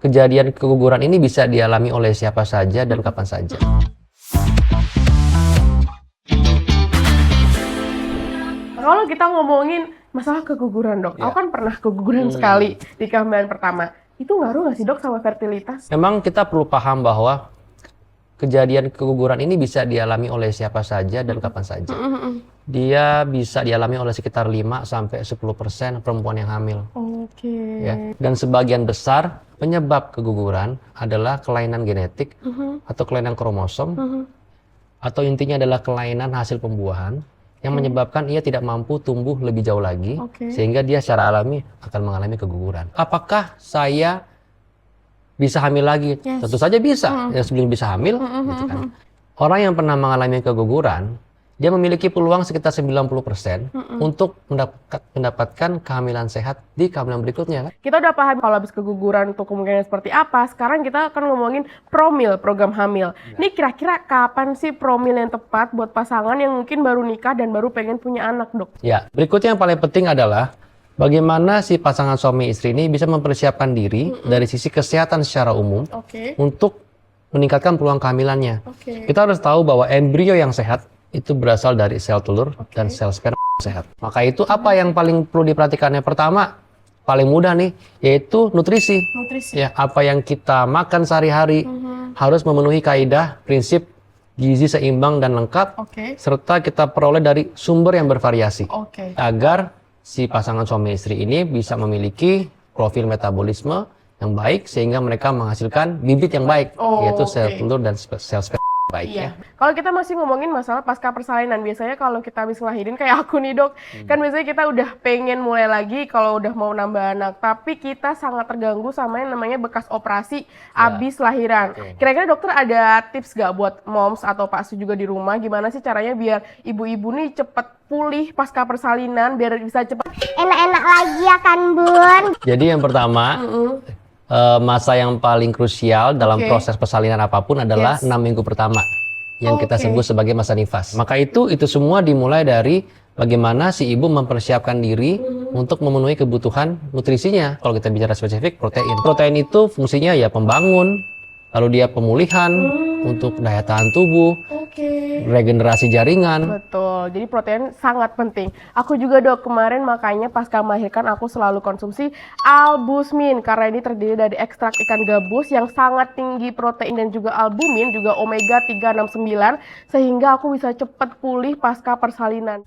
Kejadian keguguran ini bisa dialami oleh siapa saja dan kapan saja. Kalau kita ngomongin masalah keguguran, Dok, aku kan pernah keguguran sekali di kehamilan pertama. Itu ngaruh nggak sih, Dok, sama fertilitas? Memang kita perlu paham bahwa kejadian keguguran ini bisa dialami oleh siapa saja dan kapan saja. Dia bisa dialami oleh sekitar 5-10% perempuan yang hamil. Oke. Ya. Dan sebagian besar penyebab keguguran adalah kelainan genetik atau kelainan kromosom, atau intinya adalah kelainan hasil pembuahan yang menyebabkan ia tidak mampu tumbuh lebih jauh lagi, sehingga dia secara alami akan mengalami keguguran. Apakah saya bisa hamil lagi? Tentu saja bisa. Ya, sebelum bisa hamil, gitu kan. Orang yang pernah mengalami keguguran, dia memiliki peluang sekitar 90% untuk mendapatkan kehamilan sehat di kehamilan berikutnya. Kita udah paham kalau habis keguguran untuk kemungkinan seperti apa. Sekarang kita akan ngomongin promil, program hamil. Ini kira-kira kapan sih promil yang tepat buat pasangan yang mungkin baru nikah dan baru pengen punya anak, Dok? Ya, berikutnya yang paling penting adalah bagaimana si pasangan suami istri ini bisa mempersiapkan diri dari sisi kesehatan secara umum untuk meningkatkan peluang kehamilannya. Kita harus tahu bahwa embrio yang sehat itu berasal dari sel telur dan sel sperma sehat. Maka itu apa yang paling perlu diperhatikannya? Pertama, paling mudah nih, yaitu nutrisi. Ya, apa yang kita makan sehari-hari harus memenuhi kaidah prinsip gizi seimbang dan lengkap, serta kita peroleh dari sumber yang bervariasi, agar si pasangan suami istri ini bisa memiliki profil metabolisme yang baik sehingga mereka menghasilkan bibit yang baik, yaitu sel telur dan sel sperma baik. Ya. Kalau kita masih ngomongin masalah pasca persalinan, biasanya kalau kita habis ngelahirin kayak aku nih, Dok, kan biasanya kita udah pengen mulai lagi kalau udah mau nambah anak, tapi kita sangat terganggu sama yang namanya bekas operasi habis lahiran. Kira-kira dokter ada tips gak buat moms atau Pak Su juga di rumah, gimana sih caranya biar ibu-ibu nih cepet pulih pasca persalinan, biar bisa cepet enak-enak lagi ya kan, Bun? Jadi yang pertama, masa yang paling krusial dalam proses persalinan apapun adalah 6 minggu pertama yang kita sebut sebagai masa nifas. Maka itu semua dimulai dari bagaimana si ibu mempersiapkan diri untuk memenuhi kebutuhan nutrisinya. Kalau kita bicara spesifik, protein. Protein itu fungsinya ya pembangun, lalu dia pemulihan untuk daya tahan tubuh, regenerasi jaringan. Betul, jadi protein sangat penting. Aku juga, Dok, kemarin makanya pasca melahirkan aku selalu konsumsi albusmin karena ini terdiri dari ekstrak ikan gabus yang sangat tinggi protein dan juga albumin, juga omega 369, sehingga aku bisa cepat pulih pasca persalinan.